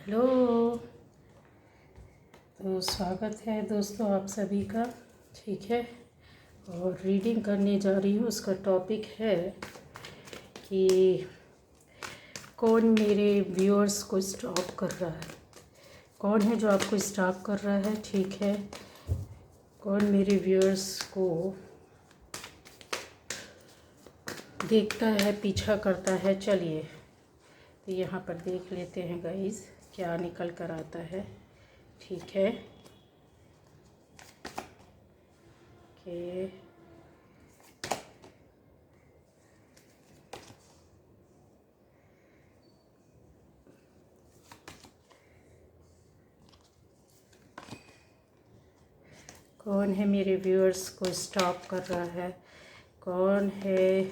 Hello. तो स्वागत है दोस्तों आप सभी का। ठीक है, और रीडिंग करने जा रही हूँ। उसका टॉपिक है कि कौन मेरे व्यूअर्स को स्टॉप कर रहा है। कौन है जो आपको स्टॉप कर रहा है? ठीक है, कौन मेरे व्यूअर्स को देखता है, पीछा करता है। चलिए तो यहाँ पर देख लेते हैं गाइस क्या निकल कर आता है। ठीक है कि कौन है मेरे व्यूअर्स को स्टॉप कर रहा है। कौन है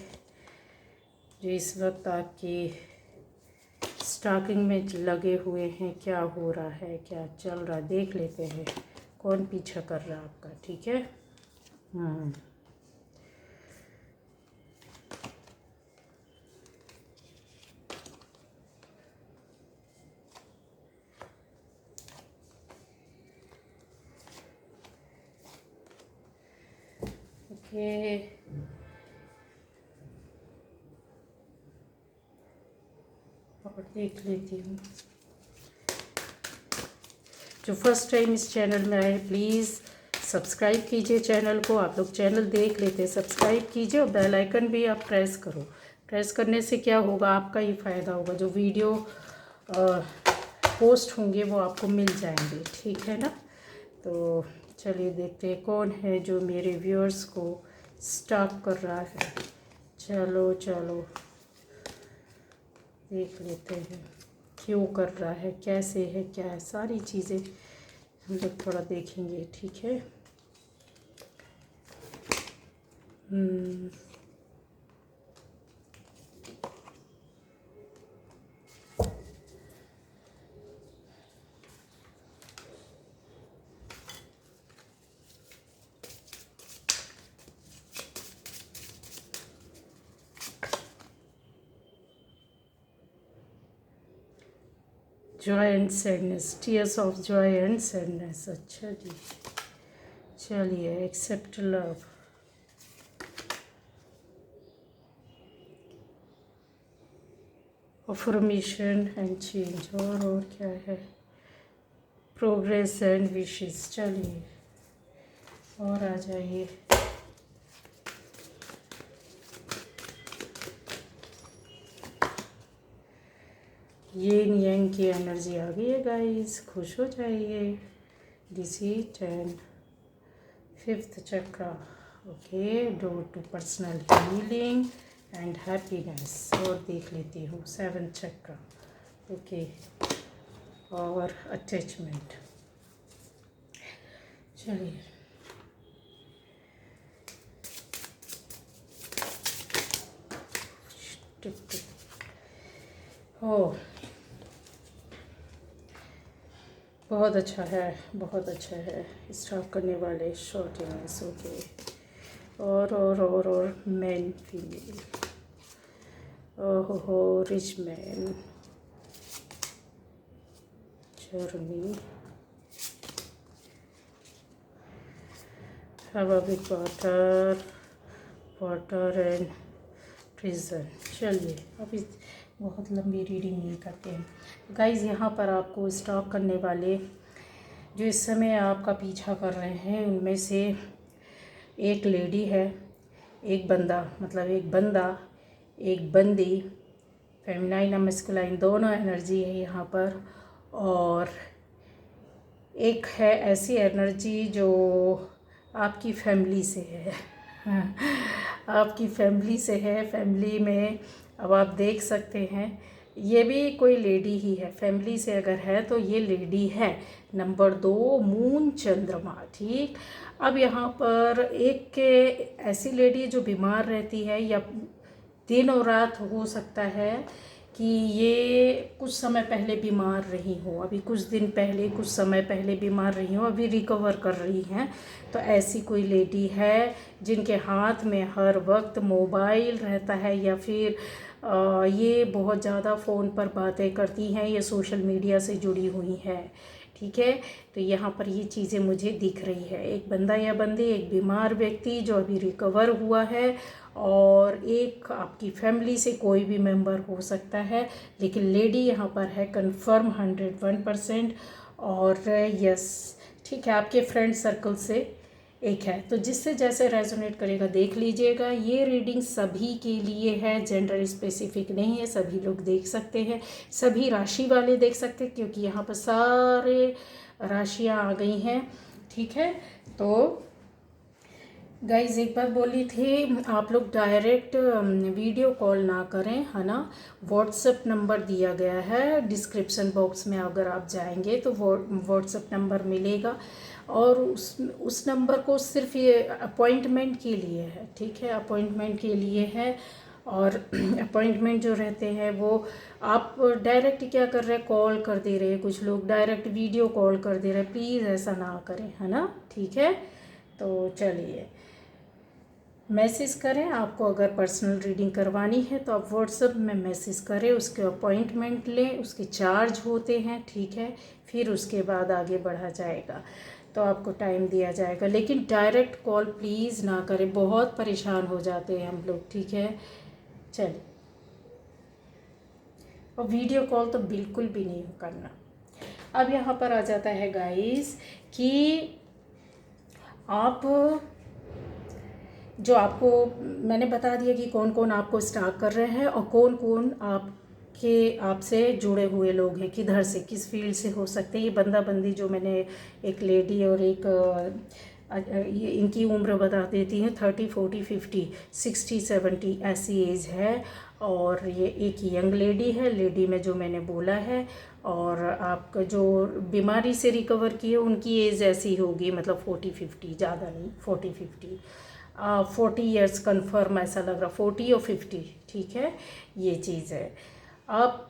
जो इस वक्त आपकी स्टॉकिंग में लगे हुए हैं। क्या हो रहा है, क्या चल रहा है, देख लेते हैं कौन पीछा कर रहा है आपका। ठीक है। ओके, और देख लेती हूँ। जो फर्स्ट टाइम इस चैनल में आए प्लीज़ सब्सक्राइब कीजिए चैनल को। आप लोग चैनल देख लेते हैं, सब्सक्राइब कीजिए और बेल आइकन भी आप प्रेस करो। प्रेस करने से क्या होगा, आपका ही फ़ायदा होगा। जो वीडियो पोस्ट होंगे वो आपको मिल जाएंगे। ठीक है ना। तो चलिए देखते हैं कौन है जो मेरे व्यूअर्स को स्टॉक कर रहा है। चलो चलो देख लेते हैं क्यों कर रहा है, कैसे है, क्या है, सारी चीज़ें हम लोग थोड़ा देखेंगे। ठीक है। Joy and sadness, tears of joy and sadness. अच्छा जी, चलिए accept love, affirmation and change, और क्या है, प्रोग्रेस एंड विशेस। चलिए और आ जाइए। येन यांग की एनर्जी आ गई है गाइस, खुश हो जाइए। This is 10 5th chakra. Okay, door to personal healing and happiness. और देख लेती हूँ 7th चक्रा। ओके, और अटैचमेंट। चलिए हो, बहुत अच्छा है, बहुत अच्छा है। स्टॉप करने वाले शॉर्टिंग्स। ओके, और मैन फीमेल। ओहो, rich man, journey, have a big water, water and prison. चलिए अभी बहुत लंबी रीडिंग नहीं करते हैं गाइज। यहाँ पर आपको स्टॉक करने वाले जो इस समय आपका पीछा कर रहे हैं उनमें से एक लेडी है, एक बंदा, मतलब एक बंदा, एक बंदी, फेमिनाइन और मस्कुलाइन दोनों एनर्जी है यहाँ पर। और एक है ऐसी एनर्जी जो आपकी फैमिली से है। आपकी फैमिली से है। फैमिली में अब आप देख सकते हैं ये भी कोई लेडी ही है। फैमिली से अगर है तो ये लेडी है। नंबर 2 मून चंद्रमा। ठीक, अब यहाँ पर एक के ऐसी लेडी जो बीमार रहती है या दिन और रात हो सकता है कि ये कुछ समय पहले बीमार रही हो, अभी कुछ दिन पहले, कुछ समय पहले बीमार रही हो, अभी रिकवर कर रही हैं। तो ऐसी कोई लेडी है जिनके हाथ में हर वक्त मोबाइल रहता है या फिर ये बहुत ज़्यादा फ़ोन पर बातें करती हैं, ये सोशल मीडिया से जुड़ी हुई हैं, ठीक है। तो यहाँ पर ये चीज़ें मुझे दिख रही है, एक बंदा या बंदी, एक बीमार व्यक्ति जो अभी रिकवर हुआ है, और एक आपकी फैमिली से कोई भी मेंबर हो सकता है, लेकिन लेडी यहाँ पर है कंफर्म 101%। और यस, ठीक है, आपके फ्रेंड सर्कल से एक है, तो जिससे जैसे रेजोनेट करेगा देख लीजिएगा। ये रीडिंग सभी के लिए है, जेंडर स्पेसिफिक नहीं है, सभी लोग देख सकते हैं, सभी राशि वाले देख सकते हैं, क्योंकि यहाँ पर सारे राशियाँ आ गई हैं, ठीक है। तो गाइज एक बार बोली थी आप लोग डायरेक्ट वीडियो कॉल ना करें, है ना। व्हाट्सएप नंबर दिया गया है डिस्क्रिप्शन बॉक्स में, अगर आप जाएंगे तो व्हाट्सएप नंबर मिलेगा, और उस नंबर को सिर्फ ये अपॉइंटमेंट के लिए है, ठीक है, अपॉइंटमेंट के लिए है। और अपॉइंटमेंट जो रहते हैं वो आप डायरेक्ट क्या कर रहे हैं, कॉल कर दे रहे हैं, कुछ लोग डायरेक्ट वीडियो कॉल कर दे रहे हैं, प्लीज़ ऐसा ना करें, है ना, ठीक है। तो चलिए, मैसेज करें, आपको अगर पर्सनल रीडिंग करवानी है तो आप व्हाट्सएप में मैसेज करें, उसके अपॉइंटमेंट लें, उसके चार्ज होते हैं, ठीक है, फिर उसके बाद आगे बढ़ा जाएगा, तो आपको टाइम दिया जाएगा, लेकिन डायरेक्ट कॉल प्लीज़ ना करें, बहुत परेशान हो जाते हैं हम लोग, ठीक है। चलिए, और वीडियो कॉल तो बिल्कुल भी नहीं करना। अब यहाँ पर आ जाता है गाइस कि आप जो आपको मैंने बता दिया कि कौन कौन आपको स्टार्ट कर रहे हैं, और कौन कौन आपसे जुड़े हुए लोग हैं, किधर से, किस फील्ड से हो सकते हैं। ये बंदा बंदी जो मैंने एक लेडी और एक ये इनकी उम्र बता देती हूँ, 30, 40, 50, 60, 70 ऐसी एज है, और ये एक यंग लेडी है, लेडी में जो मैंने बोला है, और आपका जो बीमारी से रिकवर किए उनकी एज ऐसी होगी, मतलब 40, 50, ज़्यादा नहीं, 40, 50, 40 ईयर्स कन्फर्म ऐसा लग रहा, 40 और 50, ठीक है, ये चीज़ है। अब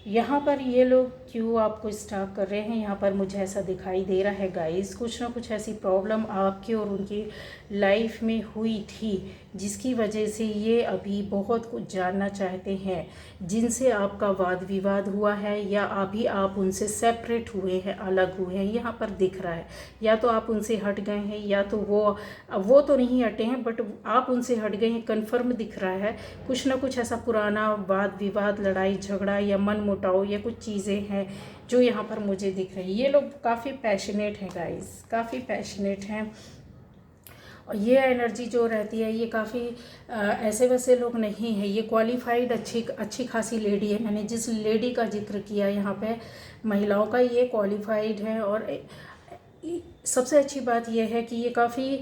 यहाँ पर ये लोग क्यों आपको स्टार्ट कर रहे हैं, यहाँ पर मुझे ऐसा दिखाई दे रहा है गाइस, कुछ ना कुछ ऐसी प्रॉब्लम आपकी और उनकी लाइफ में हुई थी, जिसकी वजह से ये अभी बहुत कुछ जानना चाहते हैं, जिनसे आपका वाद विवाद हुआ है, या अभी आप उनसे सेपरेट हुए हैं, अलग हुए हैं, यहाँ पर दिख रहा है। या तो आप उनसे हट गए हैं, या तो वो तो नहीं हटे हैं, बट आप उनसे हट गए हैं, कन्फर्म दिख रहा है। कुछ ना कुछ ऐसा पुराना वाद विवाद, लड़ाई झगड़ा या मन मुटाव या कुछ चीज़ें हैं जो यहाँ पर मुझे दिख रही है। ये लोग काफ़ी पैशनेट हैं गाइस, काफ़ी पैशनेट हैं, और ये एनर्जी जो रहती है ये काफ़ी ऐसे वैसे लोग नहीं है, ये क्वालिफाइड अच्छी खासी लेडी है। मैंने जिस लेडी का जिक्र किया यहाँ पे महिलाओं का, ये क्वालिफाइड है, और सबसे अच्छी बात यह है कि ये काफ़ी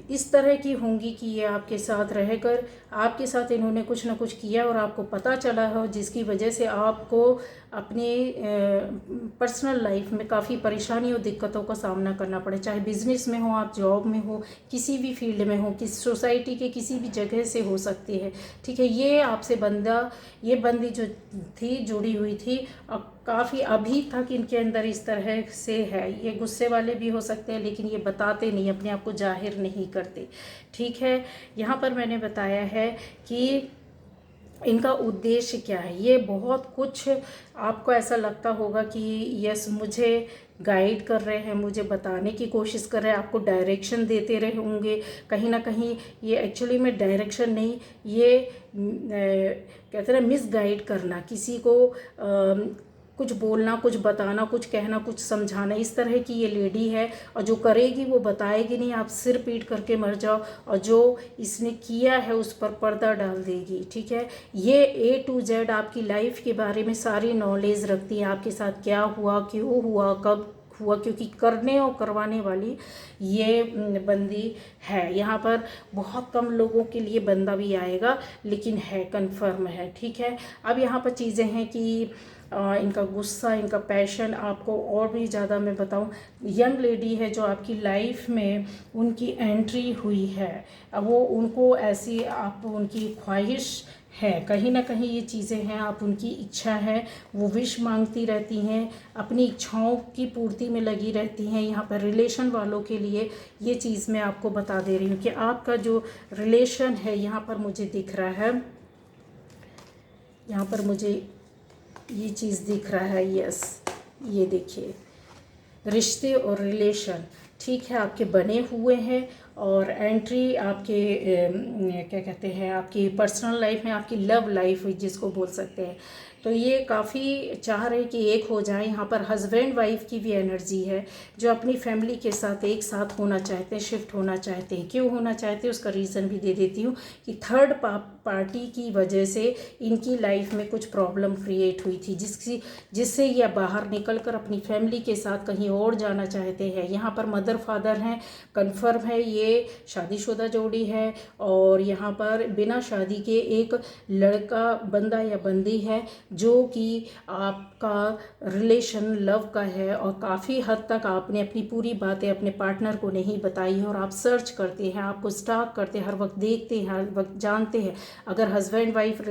इस तरह की होंगी कि ये आपके साथ रहकर आपके साथ इन्होंने कुछ ना कुछ किया और आपको पता चला हो, जिसकी वजह से आपको अपने पर्सनल लाइफ में काफ़ी परेशानी और दिक्कतों का सामना करना पड़े, चाहे बिज़नेस में हो, आप जॉब में हो, किसी भी फील्ड में हो, किस सोसाइटी के किसी भी जगह से हो सकती है, ठीक है। ये आपसे ये बंदी जो थी, जुड़ी हुई थी, और काफ़ी अभी तक इनके अंदर इस तरह से है। ये गुस्से वाले भी हो सकते हैं, लेकिन ये बताते नहीं, अपने आप को जाहिर नहीं करते, ठीक है। यहाँ पर मैंने बताया है कि इनका उद्देश्य क्या है। ये बहुत कुछ आपको ऐसा लगता होगा कि यस, मुझे गाइड कर रहे हैं, मुझे बताने की कोशिश कर रहे हैं, आपको डायरेक्शन देते रहे होंगे कहीं ना कहीं। ये एक्चुअली में डायरेक्शन नहीं, ये कहते हैं मिस गाइड करना, किसी को कुछ बोलना, कुछ बताना, कुछ कहना, कुछ समझाना, इस तरह की ये लेडी है। और जो करेगी वो बताएगी नहीं, आप सिर पीट करके मर जाओ, और जो इसने किया है उस पर पर्दा डाल देगी, ठीक है। ये A to Z आपकी लाइफ के बारे में सारी नॉलेज रखती है, आपके साथ क्या हुआ, क्यों हुआ, कब हुआ, क्योंकि करने और करवाने वाली ये बंदी है। यहाँ पर बहुत कम लोगों के लिए बंदा भी आएगा, लेकिन है, कन्फर्म है, ठीक है। अब यहाँ पर चीज़ें हैं कि इनका गुस्सा, इनका पैशन, आपको और भी ज़्यादा मैं बताऊं, यंग लेडी है जो आपकी लाइफ में उनकी एंट्री हुई है, अब वो उनको ऐसी आप उनकी ख्वाहिश है। कहीं ना कहीं ये चीज़ें हैं, आप उनकी इच्छा है, वो विश मांगती रहती हैं, अपनी इच्छाओं की पूर्ति में लगी रहती हैं। यहाँ पर रिलेशन वालों के लिए ये चीज़ मैं आपको बता दे रही हूँ कि आपका जो रिलेशन है यहाँ पर मुझे दिख रहा है, यहाँ पर मुझे ये चीज़ दिख रहा है। यस, ये देखिए, रिश्ते और रिलेशन ठीक है आपके बने हुए हैं, और एंट्री आपके क्या कहते हैं, आपकी पर्सनल लाइफ में, आपकी लव लाइफ जिसको बोल सकते हैं, तो ये काफ़ी चाह रहे कि एक हो जाए। यहाँ पर हस्बैंड वाइफ की भी एनर्जी है, जो अपनी फैमिली के साथ एक साथ होना चाहते हैं, शिफ्ट होना चाहते हैं। क्यों होना चाहते हैं उसका रीज़न भी दे देती हूँ कि थर्ड पार्टी की वजह से इनकी लाइफ में कुछ प्रॉब्लम क्रिएट हुई थी, जिससे ये बाहर निकल कर अपनी फैमिली के साथ कहीं और जाना चाहते हैं। यहाँ पर मदर फादर हैं, कन्फर्म है ये शादीशुदा जोड़ी है, और यहाँ पर बिना शादी के एक लड़का बंदा या बंदी है जो कि आपका रिलेशन लव का है, और काफ़ी हद तक आपने अपनी पूरी बातें अपने पार्टनर को नहीं बताई है, और आप सर्च करते हैं, आपको स्टॉक करते हैं, हर वक्त देखते हैं, हर वक्त जानते हैं। अगर हस्बैंड वाइफ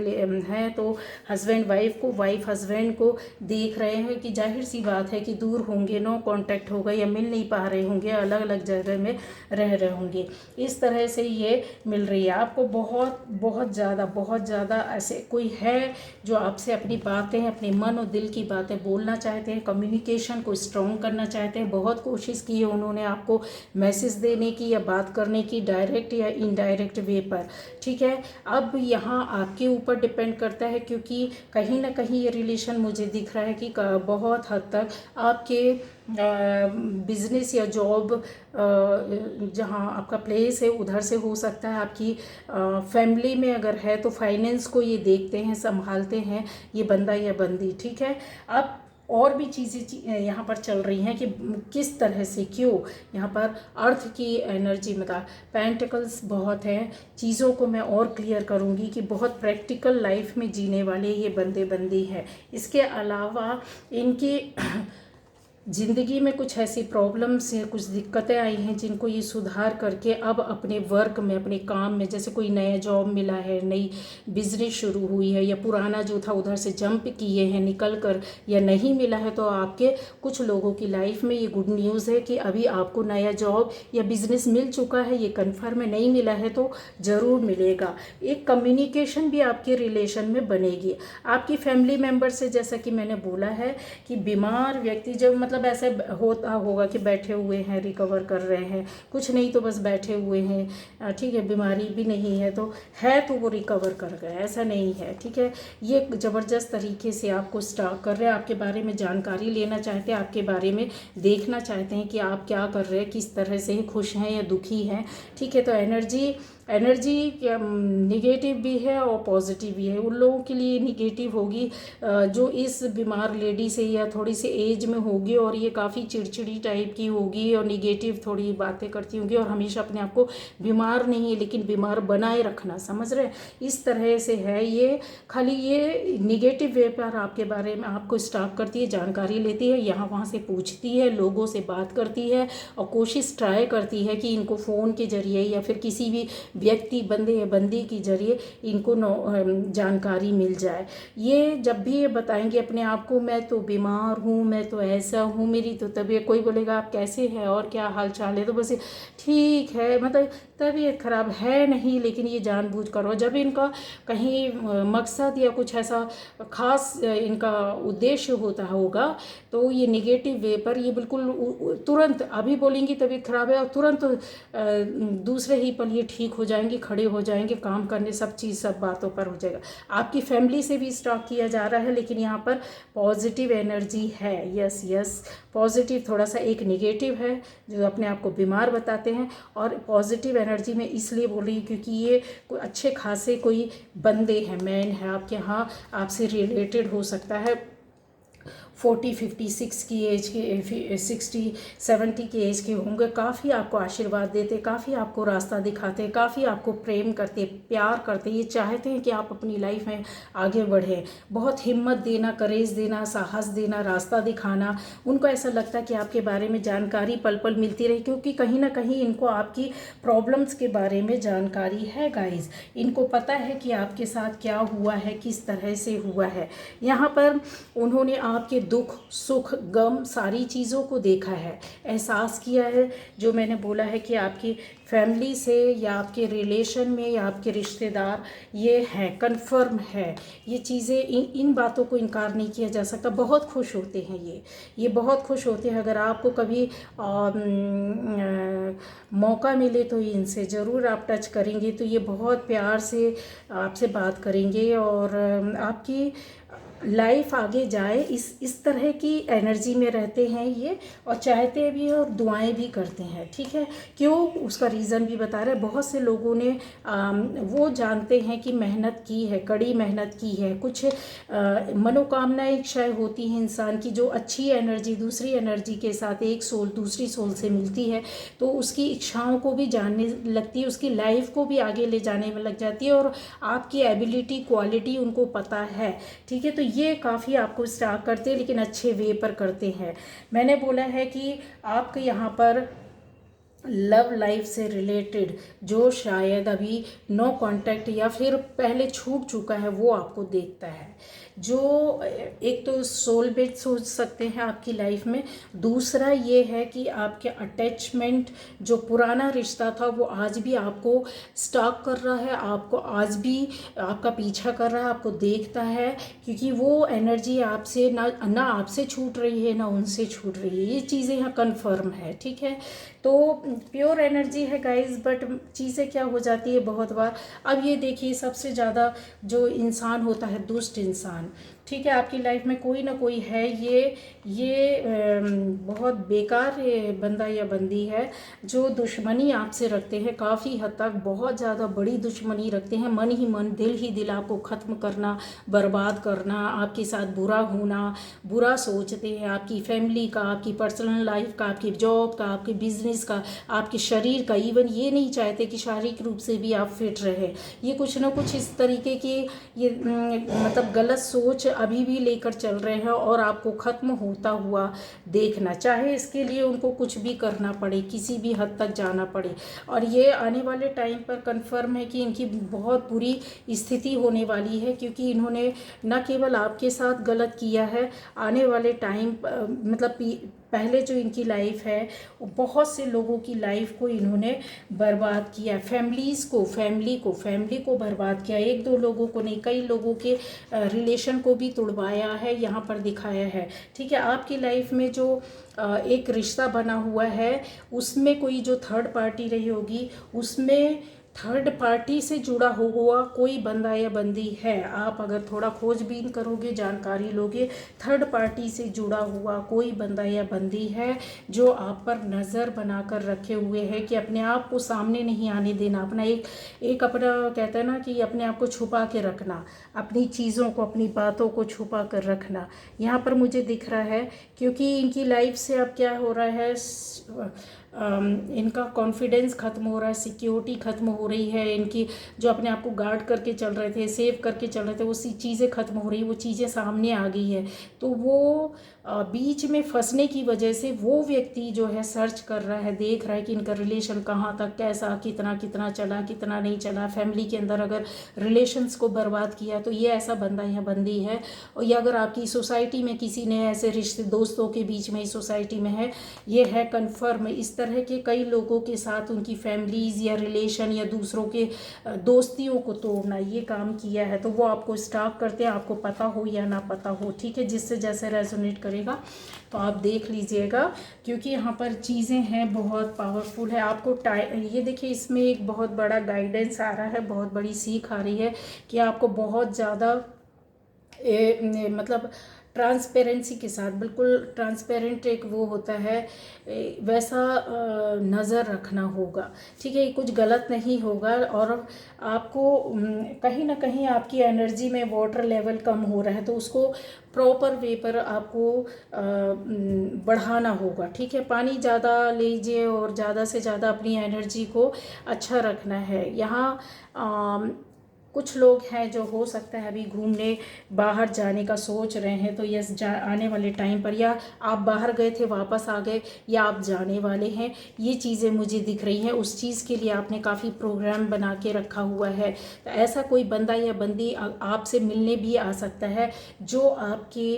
हैं तो हस्बैंड वाइफ को, वाइफ हस्बैंड को देख रहे हैं कि जाहिर सी बात है कि दूर होंगे, नो कांटेक्ट होगा, या मिल नहीं पा रहे होंगे, अलग अलग जगह में रह रहे होंगे। इस तरह से ये मिल रही है आपको। बहुत ज़्यादा ऐसे कोई है जो आपसे अपनी बातें, अपने मन और दिल की बातें बोलना चाहते हैं, कम्युनिकेशन को स्ट्रॉन्ग करना चाहते हैं। बहुत कोशिश की है उन्होंने आपको मैसेज देने की या बात करने की, डायरेक्ट या इनडायरेक्ट वे पर, ठीक है। अब यहाँ आपके ऊपर डिपेंड करता है, क्योंकि कहीं ना कहीं ये रिलेशन मुझे दिख रहा है कि बहुत हद तक आपके बिजनेस या जॉब जहाँ आपका प्लेस है उधर से हो सकता है। आपकी फैमिली में अगर है तो फाइनेंस को ये देखते हैं, संभालते हैं ये बंदा या बंदी, ठीक है। अब और भी चीज़ें यहाँ पर चल रही हैं कि किस तरह से, क्यों यहाँ पर अर्थ की एनर्जी में पेंटिकल्स बहुत हैं। चीज़ों को मैं और क्लियर करूँगी कि बहुत प्रैक्टिकल लाइफ में जीने वाले ये बंदे बंदी हैं। इसके अलावा इनकी ज़िंदगी में कुछ ऐसी प्रॉब्लम्स हैं, कुछ दिक्कतें आई हैं, जिनको ये सुधार करके अब अपने वर्क में, अपने काम में, जैसे कोई नया जॉब मिला है, नई बिजनेस शुरू हुई है, या पुराना जो था उधर से जंप किए हैं निकल कर, या नहीं मिला है, तो आपके कुछ लोगों की लाइफ में ये गुड न्यूज़ है कि अभी आपको नया जॉब या बिजनेस मिल चुका है। ये कन्फर्म है, नहीं मिला है तो ज़रूर मिलेगा। एक कम्युनिकेशन भी आपके रिलेशन में बनेगी। आपकी फैमिली मेम्बर से, जैसा कि मैंने बोला है कि बीमार व्यक्ति जब मतलब ऐसे होता होगा कि बैठे हुए हैं, रिकवर कर रहे हैं, कुछ नहीं तो बस बैठे हुए हैं, ठीक है, बीमारी भी नहीं है तो वो रिकवर कर गए, ऐसा नहीं है, ठीक है। ये ज़बरदस्त तरीके से आपको स्टॉक कर रहे हैं, आपके बारे में जानकारी लेना चाहते हैं, आपके बारे में देखना चाहते हैं कि आप क्या कर रहे हैं, किस तरह से खुश हैं या दुखी हैं, ठीक है। तो एनर्जी निगेटिव भी है और पॉजिटिव भी है। उन लोगों के लिए निगेटिव होगी जो इस बीमार लेडी से या थोड़ी सी एज में होगी, और ये काफ़ी चिड़चिड़ी टाइप की होगी और निगेटिव थोड़ी बातें करती होंगी, और हमेशा अपने आप को बीमार नहीं लेकिन बीमार बनाए रखना, समझ रहे हैं, इस तरह से है ये। खाली ये निगेटिव वे पर आपके बारे में आपको स्टॉक करती है, जानकारी लेती है, यहाँ वहाँ से पूछती है, लोगों से बात करती है, और कोशिश ट्राई करती है कि इनको फ़ोन के जरिए या फिर किसी भी व्यक्ति, बंदे या बंदी के जरिए इनको जानकारी मिल जाए। ये जब भी ये बताएंगे अपने आप को, मैं तो बीमार हूँ, मैं तो ऐसा हूँ, मेरी तो तबीयत, कोई बोलेगा आप कैसे हैं और क्या हाल चाल है, तो बस ठीक है, मतलब तबीयत खराब है नहीं, लेकिन ये जानबूझ करो। जब इनका कहीं मकसद या कुछ ऐसा खास इनका उद्देश्य होगा तो ये निगेटिव वे पर ये बिल्कुल तुरंत, अभी बोलेंगी तबीयत खराब है और तुरंत दूसरे ही पल ये ठीक हो जाएंगे, खड़े हो जाएंगे, काम करने, सब चीज़, सब बातों पर हो जाएगा। आपकी फैमिली से भी स्टॉक किया जा रहा है, लेकिन यहाँ पर पॉजिटिव एनर्जी है। यस पॉजिटिव, थोड़ा सा एक निगेटिव है जो अपने आप को बीमार बताते हैं, और पॉजिटिव एनर्जी में इसलिए बोल रही हूँ क्योंकि ये कोई अच्छे खासे कोई बंदे हैं, मैन है आपके यहाँ, आपसे रिलेटेड हो सकता है, 40-56 की एज के, 60-70 की एज के होंगे, काफ़ी आपको आशीर्वाद देते, काफ़ी आपको रास्ता दिखाते, काफ़ी आपको प्रेम करते, प्यार करते। ये चाहते हैं कि आप अपनी लाइफ में आगे बढ़ें, बहुत हिम्मत देना, करेज देना, साहस देना, रास्ता दिखाना। उनको ऐसा लगता है कि आपके बारे में जानकारी पल पल मिलती रहे, क्योंकि कहीं ना कहीं इनको आपकी प्रॉब्लम्स के बारे में जानकारी है गाइस। इनको पता है कि आपके साथ क्या हुआ है, किस तरह से हुआ है। यहाँ पर उन्होंने आपके दुख सुख गम सारी चीज़ों को देखा है, एहसास किया है। जो मैंने बोला है कि आपकी फैमिली से या आपके रिलेशन में या आपके रिश्तेदार ये हैं, कन्फर्म है ये चीज़ें। इन बातों को इनकार नहीं किया जा सकता। बहुत खुश होते हैं ये बहुत खुश होते हैं। अगर आपको कभी मौका मिले तो इनसे ज़रूर आप टच करेंगे तो ये बहुत प्यार से आपसे बात करेंगे और आपकी लाइफ आगे जाए इस तरह की एनर्जी में रहते हैं ये, और चाहते भी हैं और दुआएं भी करते हैं। ठीक है, क्यों, उसका रीज़न भी बता रहे हैं। बहुत से लोगों ने वो जानते हैं कि मेहनत की है, कड़ी मेहनत की है, कुछ मनोकामनाएं इच्छाएं होती हैं इंसान की, जो अच्छी एनर्जी दूसरी एनर्जी के साथ एक सोल दूसरी सोल से मिलती है तो उसकी इच्छाओं को भी जानने लगती है, उसकी लाइफ को भी आगे ले जाने में लग जाती है, और आपकी एबिलिटी क्वालिटी उनको पता है। ठीक है, तो ये काफ़ी आपको स्टार्ट करते हैं, लेकिन अच्छे वे पर करते हैं। मैंने बोला है कि आपके यहाँ पर लव लाइफ से रिलेटेड जो शायद अभी नो कांटेक्ट या फिर पहले छूट चुका है वो आपको देखता है। जो एक तो सोलमेट सोच सकते हैं आपकी लाइफ में, दूसरा ये है कि आपके अटैचमेंट जो पुराना रिश्ता था वो आज भी आपको स्टॉक कर रहा है, आपको आज भी आपका पीछा कर रहा है, आपको देखता है, क्योंकि वो एनर्जी आपसे ना आपसे छूट रही है ना उनसे छूट रही है। ये चीज़ें यहाँ कन्फर्म है। ठीक है, तो प्योर एनर्जी है गाइस, बट चीज़ें क्या हो जाती है बहुत बार। अब ये देखिए, सबसे ज़्यादा जो इंसान होता है दुष्ट इंसान, ठीक है, आपकी लाइफ में कोई ना कोई है, ये बहुत बेकार बंदा या बंदी है जो दुश्मनी आपसे रखते हैं, काफ़ी हद तक बहुत ज़्यादा बड़ी दुश्मनी रखते हैं। मन ही मन दिल ही दिल आपको ख़त्म करना, बर्बाद करना, आपके साथ बुरा होना, बुरा सोचते हैं आपकी फैमिली का, आपकी पर्सनल लाइफ का, आपकी जॉब का, आपके बिजनेस का, आपके शरीर का। इवन ये नहीं चाहते कि शारीरिक रूप से भी आप फिट रहे। ये कुछ ना कुछ इस तरीके की ये मतलब गलत सोच अभी भी लेकर चल रहे हैं और आपको ख़त्म होता हुआ देखना, चाहे इसके लिए उनको कुछ भी करना पड़े, किसी भी हद तक जाना पड़े। और ये आने वाले टाइम पर कंफर्म है कि इनकी बहुत बुरी स्थिति होने वाली है, क्योंकि इन्होंने न केवल आपके साथ गलत किया है, आने वाले टाइम मतलब पहले जो इनकी लाइफ है वो बहुत से लोगों की लाइफ को इन्होंने बर्बाद किया, फैमिली को बर्बाद किया। एक दो लोगों को नहीं, कई लोगों के रिलेशन को भी तोड़वाया है, यहाँ पर दिखाया है। ठीक है, आपकी लाइफ में जो एक रिश्ता बना हुआ है उसमें कोई जो थर्ड पार्टी रही होगी, उसमें थर्ड पार्टी से जुड़ा हुआ कोई बंदा या बंदी है। आप अगर थोड़ा खोजबीन करोगे, जानकारी लोगे, थर्ड पार्टी से जुड़ा हुआ कोई बंदा या बंदी है जो आप पर नज़र बनाकर रखे हुए है कि अपने आप को सामने नहीं आने देना, अपना एक अपना कहते हैं ना कि अपने आप को छुपा के रखना, अपनी चीज़ों को, अपनी बातों को छुपा कर रखना। यहाँ पर मुझे दिख रहा है, क्योंकि इनकी लाइफ से अब क्या हो रहा है, इनका कॉन्फिडेंस ख़त्म हो रहा है, सिक्योरिटी ख़त्म हो रही है, इनकी जो अपने आप को गार्ड करके चल रहे थे, सेव करके चल रहे थे, वो चीज़ें ख़त्म हो रही है, वो चीज़ें सामने आ गई है। तो वो बीच में फंसने की वजह से वो व्यक्ति जो है सर्च कर रहा है, देख रहा है कि इनका रिलेशन कहाँ तक, कैसा, कितना चला, कितना नहीं चला। फैमिली के अंदर अगर रिलेशंस को बर्बाद किया तो ये ऐसा बंदा या बंदी है। और ये अगर आपकी सोसाइटी में किसी ने ऐसे रिश्ते, दोस्तों के बीच में इस सोसाइटी में है, ये है कन्फर्म। इस तरह के कई लोगों के साथ उनकी फैमिलीज़ या रिलेशन या दूसरों के दोस्तियों को तोड़ना ये काम किया है। तो वो आपको स्टॉक करते हैं, आपको पता हो या ना पता हो। ठीक है, जिससे जैसे रेजोनेट करेगा तो आप देख लीजिएगा, क्योंकि यहाँ पर चीज़ें हैं बहुत पावरफुल है। आपको ये देखिए, इसमें एक बहुत बड़ा गाइडेंस आ रहा है, बहुत बड़ी सीख आ रही है कि आपको बहुत ज़्यादा मतलब ट्रांसपेरेंसी के साथ, बिल्कुल ट्रांसपेरेंट एक वो होता है वैसा नज़र रखना होगा, ठीक है। कुछ गलत नहीं होगा और आपको कहीं ना कहीं आपकी एनर्जी में वाटर लेवल कम हो रहा है तो उसको प्रॉपर वे पर आपको बढ़ाना होगा, ठीक है। पानी ज़्यादा लीजिए और ज़्यादा से ज़्यादा अपनी एनर्जी को अच्छा रखना है। यहाँ कुछ लोग हैं जो हो सकता है अभी घूमने बाहर जाने का सोच रहे हैं, तो यस आने वाले टाइम पर, या आप बाहर गए थे वापस आ गए, या आप जाने वाले हैं, ये चीज़ें मुझे दिख रही हैं। उस चीज़ के लिए आपने काफ़ी प्रोग्राम बना के रखा हुआ है, तो ऐसा कोई बंदा या बंदी आपसे मिलने भी आ सकता है जो आपके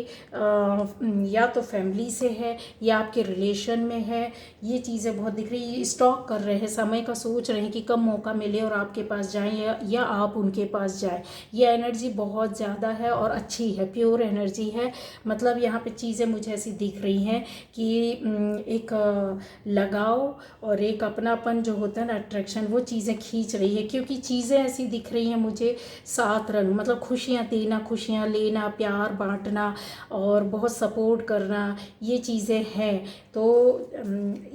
या तो फैमिली से है या आपके रिलेशन में है। ये चीज़ें बहुत दिख रही है। स्टॉक कर रहे हैं, समय का सोच रहे हैं कि कब मौका मिले और आपके पास जाएं या आप उनके पास जाए। ये एनर्जी बहुत ज़्यादा है और अच्छी है, प्योर एनर्जी है। मतलब यहाँ पे चीज़ें मुझे ऐसी दिख रही हैं कि एक लगाव और एक अपनापन जो होता है ना, अट्रैक्शन, वो चीज़ें खींच रही है। क्योंकि चीज़ें ऐसी दिख रही हैं मुझे 7 रंग, मतलब खुशियाँ देना, खुशियाँ लेना, प्यार बांटना और बहुत सपोर्ट करना, ये चीज़ें हैं। तो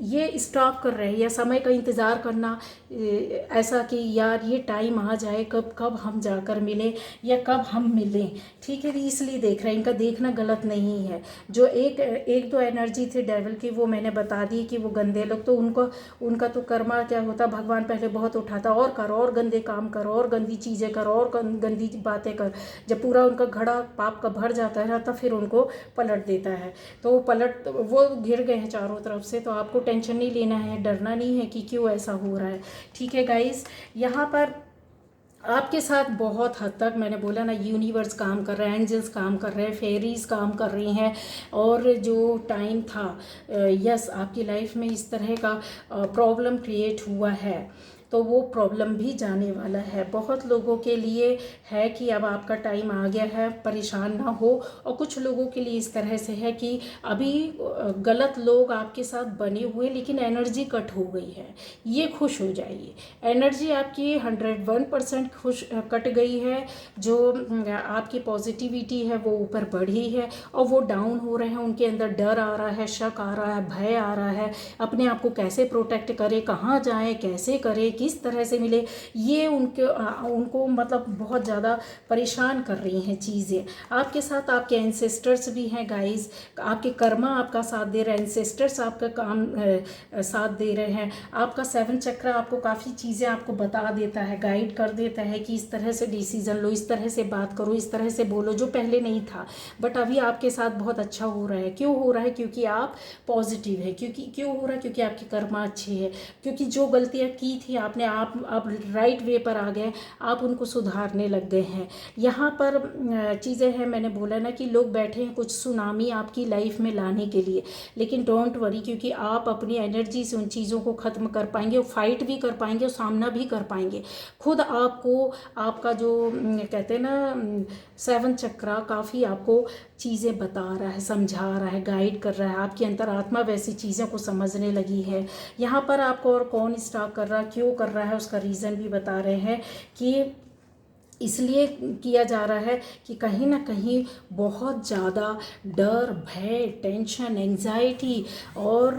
ये स्टॉक कर रहे हैं या समय का इंतज़ार करना, ऐसा कि यार ये टाइम आ जाए कब कब हम जाकर मिलें या कब हम मिलें, ठीक है। इसलिए देख रहे हैं, इनका देखना गलत नहीं है। जो एक दो एनर्जी थे डेविल की, वो मैंने बता दी कि वो गंदे लोग, तो उनका तो कर्मा क्या होता, भगवान पहले बहुत उठाता और कर, और गंदे काम कर, और गंदी चीज़ें कर, और गंदी बातें कर। जब पूरा उनका घड़ा पाप का भर जाता है तब फिर उनको पलट देता है। तो वो घिर गए हैं चारों तरफ से। तो आपको टेंशन नहीं लेना है, डरना नहीं है कि क्यों ऐसा हो रहा है, ठीक है गाइस। यहाँ पर आपके साथ बहुत हद तक, मैंने बोला ना, यूनिवर्स काम कर रहा है, एंजल्स काम कर रहे हैं, फेरीज काम कर रही हैं। और जो टाइम था, यस आपकी लाइफ में इस तरह का प्रॉब्लम क्रिएट हुआ है, तो वो प्रॉब्लम भी जाने वाला है। बहुत लोगों के लिए है कि अब आपका टाइम आ गया है, परेशान ना हो। और कुछ लोगों के लिए इस तरह से है कि अभी गलत लोग आपके साथ बने हुए, लेकिन एनर्जी कट हो गई है, ये खुश हो जाइए। एनर्जी आपकी 101% खुश कट गई है। जो आपकी पॉजिटिविटी है वो ऊपर बढ़ी है, और वो डाउन हो रहे हैं। उनके अंदर डर आ रहा है, शक आ रहा है, भय आ रहा है, अपने आप को कैसे प्रोटेक्ट करें, कहाँ जाएं, कैसे करें, किस तरह से मिले, ये उनको मतलब बहुत ज़्यादा परेशान कर रही हैं चीज़ें। आपके साथ आपके एंसेस्टर्स भी हैं गाइस, आपके कर्मा आपका साथ दे रहे हैं, एंसेस्टर्स आपका काम साथ दे रहे हैं। आपका 7 चक्र आपको काफ़ी चीज़ें आपको बता देता है, गाइड कर देता है कि इस तरह से डिसीज़न लो, इस तरह से बात करो, इस तरह से बोलो, जो पहले नहीं था बट अभी आपके साथ बहुत अच्छा हो रहा है। क्यों हो रहा है? क्योंकि आप पॉजिटिव है। क्यों हो रहा है? क्योंकि आपके कर्मा अच्छे हैं। क्योंकि जो गलतियाँ की थी आपने, आप राइट वे पर आ गए, आप उनको सुधारने लग गए हैं। यहाँ पर चीज़ें हैं, मैंने बोला ना कि लोग बैठे हैं कुछ सुनामी आपकी लाइफ में लाने के लिए, लेकिन डोंट वरी, क्योंकि आप अपनी एनर्जी से उन चीज़ों को ख़त्म कर पाएंगे, और फाइट भी कर पाएंगे और सामना भी कर पाएंगे। खुद आपको आपका जो कहते हैं ना 7 चक्रा काफ़ी आपको चीज़ें बता रहा है, समझा रहा है, गाइड कर रहा है। आपकी अंतरात्मा वैसी चीज़ों को समझने लगी है। यहाँ पर आपको और कौन स्टॉक कर रहा है, क्यों कर रहा है, उसका रीज़न भी बता रहे हैं कि इसलिए किया जा रहा है कि कहीं ना कहीं बहुत ज़्यादा डर, भय, टेंशन, एंजाइटी और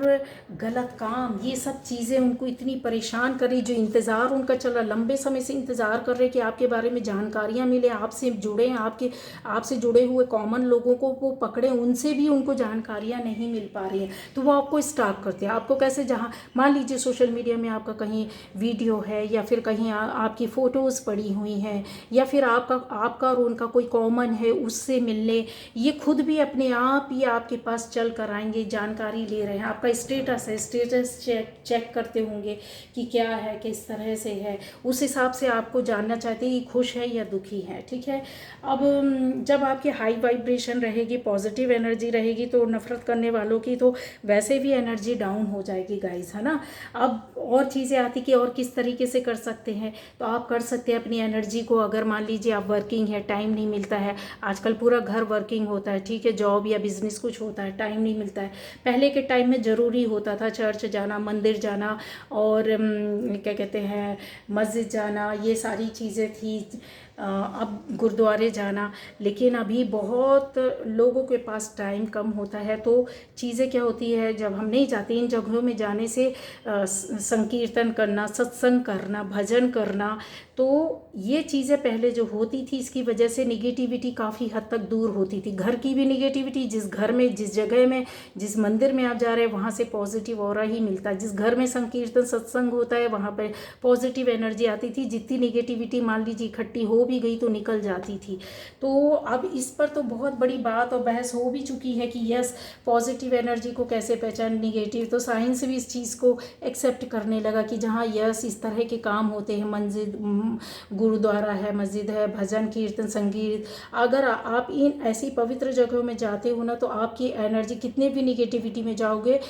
गलत काम, ये सब चीज़ें उनको इतनी परेशान कर रही। जो इंतज़ार उनका चल रहा, लंबे समय से इंतज़ार कर रहे कि आपके बारे में जानकारियाँ मिले, आपसे जुड़े, आपसे जुड़े हुए कॉमन लोगों को वो पकड़े, उनसे भी उनको जानकारियाँ नहीं मिल पा रही हैं, तो वो आपको स्टॉक करते हैं। आपको कैसे, जहाँ मान लीजिए सोशल मीडिया में आपका कहीं वीडियो है या फिर कहीं आपकी फ़ोटोज़ पड़ी हुई हैं, या फिर आपका और उनका कोई कॉमन है, उससे मिलने, ये खुद भी अपने आप ही आपके पास चल कर आएंगे, जानकारी ले रहे हैं। आपका स्टेटस है, स्टेटस चेक करते होंगे कि क्या है, किस तरह से है, उस हिसाब से आपको जानना चाहते हैं कि खुश है या दुखी है, ठीक है। अब जब आपकी हाई वाइब्रेशन रहेगी, पॉजिटिव एनर्जी रहेगी, तो नफरत करने वालों की तो वैसे भी एनर्जी डाउन हो जाएगी गाइस, है ना। अब और चीज़ें आती कि और किस तरीके से कर सकते हैं, तो आप कर सकते हैं अपनी एनर्जी को, अगर मान लीजिए आप वर्किंग है, टाइम नहीं मिलता है, आजकल पूरा घर वर्किंग होता है, ठीक है, जॉब या बिजनेस कुछ होता है, टाइम नहीं मिलता है। पहले के टाइम में ज़रूरी होता था चर्च जाना, मंदिर जाना, और क्या कहते हैं, मस्जिद जाना, ये सारी चीज़ें थी। अब गुरुद्वारे जाना, लेकिन अभी बहुत लोगों के पास टाइम कम होता है। तो चीज़ें क्या होती है, जब हम नहीं जाते इन जगहों में, जाने से संकीर्तन करना, सत्संग करना, भजन करना, तो ये चीज़ें पहले जो होती थी, इसकी वजह से निगेटिविटी काफ़ी हद तक दूर होती थी। घर की भी निगेटिविटी, जिस घर में, जिस जगह में, जिस मंदिर में आप जा रहे हैं वहाँ से पॉजिटिव ऑरा ही मिलता है। जिस घर में संकीर्तन सत्संग होता है वहाँ पे पॉजिटिव एनर्जी आती थी। जितनी निगेटिविटी मान लीजिए इकट्ठी हो भी गई तो निकल जाती थी। तो अब इस पर तो बहुत बड़ी बात और बहस हो भी चुकी है कि यस, पॉजिटिव एनर्जी को कैसे पहचान, निगेटिव। तो साइंस भी इस चीज़ को एक्सेप्ट करने लगा कि जहाँ यस इस तरह के काम होते हैं, मस्जिद, गुरुद्वारा है, मस्जिद है, भजन कीर्तन संगीत, अगर आप इन ऐसी पवित्र जगहों में जाते हो ना, तो आपकी एनर्जी, कितने भी निगेटिविटी में जाओगे,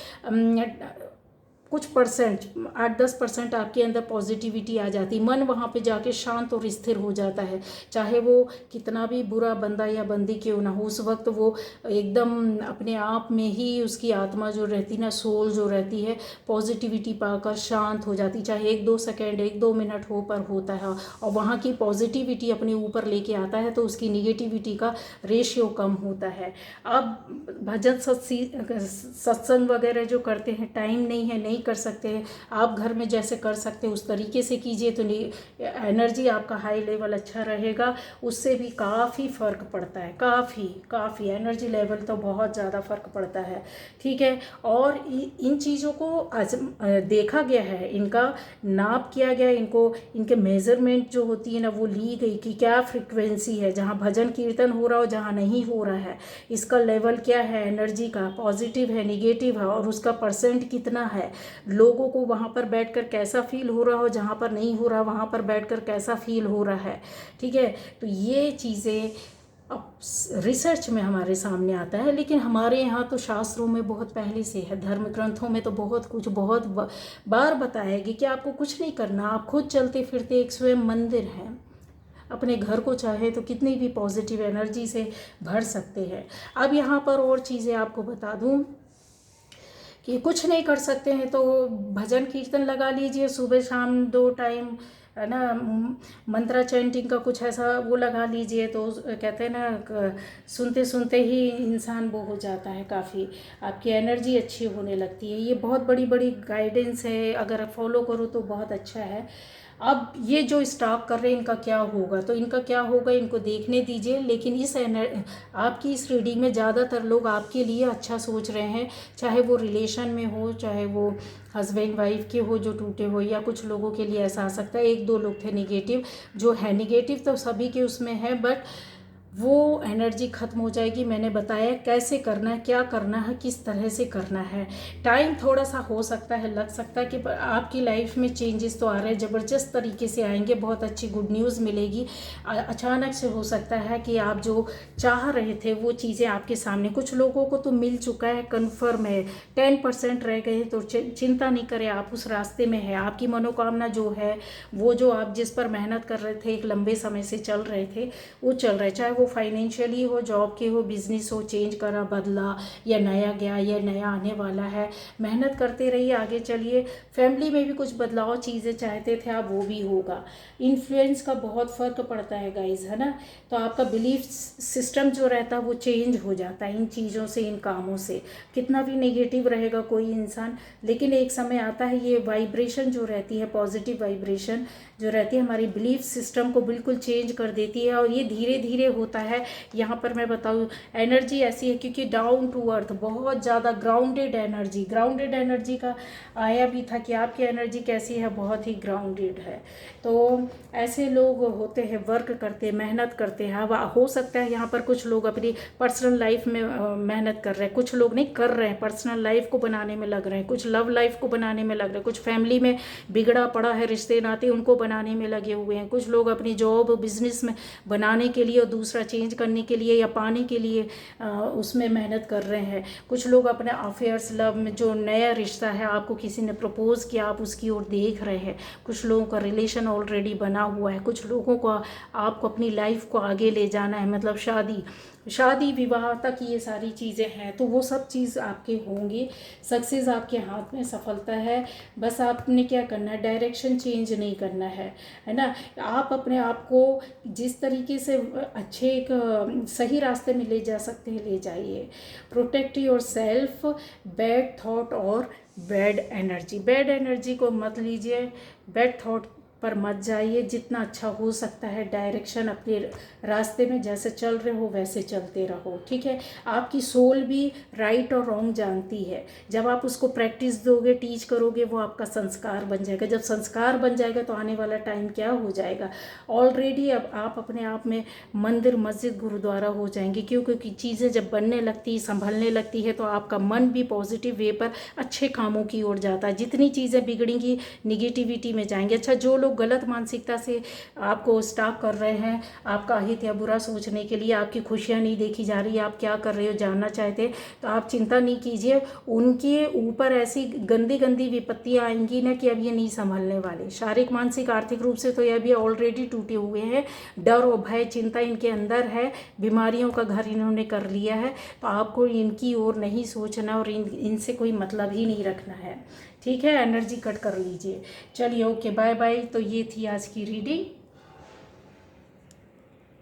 कुछ परसेंट, 8-10% आपके अंदर पॉजिटिविटी आ जाती। मन वहाँ पे जाके शांत और स्थिर हो जाता है। चाहे वो कितना भी बुरा बंदा या बंदी क्यों ना हो, उस वक्त वो एकदम अपने आप में ही उसकी आत्मा जो रहती ना, सोल जो रहती है, पॉजिटिविटी पाकर शांत हो जाती। चाहे 1-2 सेकेंड, 1-2 मिनट हो पर होता है, और वहाँ की पॉजिटिविटी अपने ऊपर लेके आता है, तो उसकी निगेटिविटी का रेशियो कम होता है। अब भजन सत्संग वगैरह जो करते हैं, टाइम नहीं है, नहीं कर सकते हैं, आप घर में जैसे कर सकते हैं उस तरीके से कीजिए, तो एनर्जी आपका हाई लेवल अच्छा रहेगा। उससे भी काफ़ी फ़र्क पड़ता है, काफ़ी एनर्जी लेवल तो बहुत ज़्यादा फ़र्क पड़ता है। ठीक है, और इन चीज़ों को देखा गया है, इनका नाप किया गया, इनके मेज़रमेंट जो होती है ना, वो ली गई कि क्या फ्रिक्वेंसी है, जहाँ भजन कीर्तन हो रहा हो, जहाँ नहीं हो रहा है, इसका लेवल क्या है एनर्जी का, पॉजिटिव है, निगेटिव है, और उसका परसेंट कितना है। लोगों को वहाँ पर बैठकर कैसा फील हो रहा हो, जहाँ पर नहीं हो रहा वहाँ पर बैठकर कैसा फील हो रहा है। ठीक है, तो ये चीज़ें अब रिसर्च में हमारे सामने आता है, लेकिन हमारे यहाँ तो शास्त्रों में बहुत पहले से है, धर्म ग्रंथों में तो बहुत कुछ, बहुत बार बताया गया कि आपको कुछ नहीं करना, आप खुद चलते फिरते एक स्वयं मंदिर है। अपने घर को चाहे तो कितनी भी पॉजिटिव एनर्जी से भर सकते हैं। अब यहाँ पर और चीज़ें आपको बता दूँ कि कुछ नहीं कर सकते हैं तो भजन कीर्तन लगा लीजिए, सुबह शाम 2 टाइम, है ना, मंत्रा चैंटिंग का कुछ ऐसा वो लगा लीजिए, तो कहते हैं ना, सुनते सुनते ही इंसान वो हो जाता है, काफ़ी आपकी एनर्जी अच्छी होने लगती है। ये बहुत बड़ी बड़ी गाइडेंस है, अगर फॉलो करो तो बहुत अच्छा है। अब ये जो स्टॉक कर रहे हैं इनका क्या होगा, तो इनका क्या होगा इनको देखने दीजिए, लेकिन आपकी इस रीडिंग में ज़्यादातर लोग आपके लिए अच्छा सोच रहे हैं, चाहे वो रिलेशन में हो, चाहे वो हस्बैंड वाइफ के हो जो टूटे हो, या कुछ लोगों के लिए ऐसा आ सकता है, 1-2 लोग थे निगेटिव, जो है निगेटिव तो सभी के उसमें है, बट वो एनर्जी ख़त्म हो जाएगी। मैंने बताया कैसे करना है, क्या करना है, किस तरह से करना है। टाइम थोड़ा सा हो सकता है, लग सकता है कि आपकी लाइफ में चेंजेस तो आ रहे हैं, ज़बरदस्त तरीके से आएंगे, बहुत अच्छी गुड न्यूज़ मिलेगी। अचानक से हो सकता है कि आप जो चाह रहे थे वो चीज़ें आपके सामने, कुछ लोगों को तो मिल चुका है, कन्फर्म है, 10% रह गए तो चिंता नहीं करें, आप उस रास्ते में है। आपकी मनोकामना जो है, वो जो आप जिस पर मेहनत कर रहे थे, एक लंबे समय से चल रहे थे, वो चल रहा है, चाहे वो फाइनेंशियली हो, जॉब के हो, बिजनेस हो, चेंज करा, बदला, या नया गया, या नया आने वाला है। मेहनत करते रहिए, आगे चलिए। फैमिली में भी कुछ बदलाव चीज़ें चाहते थे आप, वो भी होगा। इन्फ्लुएंस का बहुत फ़र्क पड़ता है गाइज, है ना, तो आपका बिलीफ सिस्टम जो रहता है वो चेंज हो जाता है इन चीज़ों से, इन कामों से। कितना भी नेगेटिव रहेगा कोई इंसान, लेकिन एक समय आता है, ये वाइब्रेशन जो रहती है, पॉजिटिव वाइब्रेशन जो रहती है, हमारी बिलीफ सिस्टम को बिल्कुल चेंज कर देती है, और ये धीरे धीरे होता है। यहाँ पर मैं बताऊँ, एनर्जी ऐसी है क्योंकि डाउन टू अर्थ, बहुत ज़्यादा ग्राउंडेड एनर्जी का आया भी था कि आपकी एनर्जी कैसी है, बहुत ही ग्राउंडेड है। तो ऐसे लोग होते हैं, वर्क करते हैं, मेहनत करते हैं। अब हो सकता है यहाँ पर कुछ लोग अपनी पर्सनल लाइफ में मेहनत कर रहे हैं, कुछ लोग नहीं कर रहे हैं, पर्सनल लाइफ को बनाने में लग रहे हैं, कुछ लव लाइफ को बनाने में लग रहे हैं, कुछ फैमिली में बिगड़ा पड़ा है रिश्ते नाते, उनको बनाने में लगे हुए हैं, कुछ लोग अपनी जॉब बिजनेस में बनाने के लिए और दूसरा चेंज करने के लिए या पाने के लिए उसमें मेहनत कर रहे हैं। कुछ लोग अपने अफेयर्स, लव में जो नया रिश्ता है, आपको किसी ने प्रपोज किया, आप उसकी ओर देख रहे हैं। कुछ लोगों का रिलेशन ऑलरेडी बना हुआ है, कुछ लोगों को आपको अपनी लाइफ को आगे ले जाना है, मतलब शादी विवाह तक ये सारी चीज़ें हैं। तो वो सब चीज़ आपके होंगी, सक्सेस आपके हाथ में, सफलता है। बस आपने क्या करना है, डायरेक्शन चेंज नहीं करना है ना। आप अपने आप को जिस तरीके से अच्छे एक सही रास्ते में ले जा सकते हैं ले जाइए। Protect your self bad thought और बैड एनर्जी को मत लीजिए, बैड थॉट पर मत जाइए। जितना अच्छा हो सकता है डायरेक्शन अपने रास्ते में जैसे चल रहे हो वैसे चलते रहो, ठीक है। आपकी सोल भी राइट और रॉन्ग जानती है। जब आप उसको प्रैक्टिस दोगे, टीच करोगे, वो आपका संस्कार बन जाएगा। जब संस्कार बन जाएगा तो आने वाला टाइम क्या हो जाएगा, ऑलरेडी अब आप अपने आप में मंदिर मस्जिद गुरुद्वारा हो जाएंगे। क्यों? क्योंकि चीज़ें जब बनने लगती, संभलने लगती है तो आपका मन भी पॉजिटिव वे पर अच्छे कामों की ओर जाता है। जितनी चीज़ें बिगड़ेंगी निगेटिविटी में जाएंगे। अच्छा, जो लोग गलत मानसिकता से आपको स्टॉप कर रहे हैं, आपका हित या बुरा सोचने के लिए, आपकी खुशियां नहीं देखी जा रही, आप क्या कर रहे हो जानना चाहते, तो आप चिंता नहीं कीजिए। उनके ऊपर ऐसी गंदी गंदी विपत्तियां आएंगी ना कि अब ये नहीं संभलने वाले। शारीरिक मानसिक आर्थिक रूप से तो ये अभी ऑलरेडी टूटे हुए हैं। डर और भय चिंता इनके अंदर है, बीमारियों का घर इन्होंने कर लिया है। तो आपको इनकी ओर नहीं सोचना और इनसे कोई मतलब ही नहीं रखना है, ठीक है। एनर्जी कट कर लीजिए। चलिए, ओके, बाय बाय। तो ये थी आज की रीडिंग।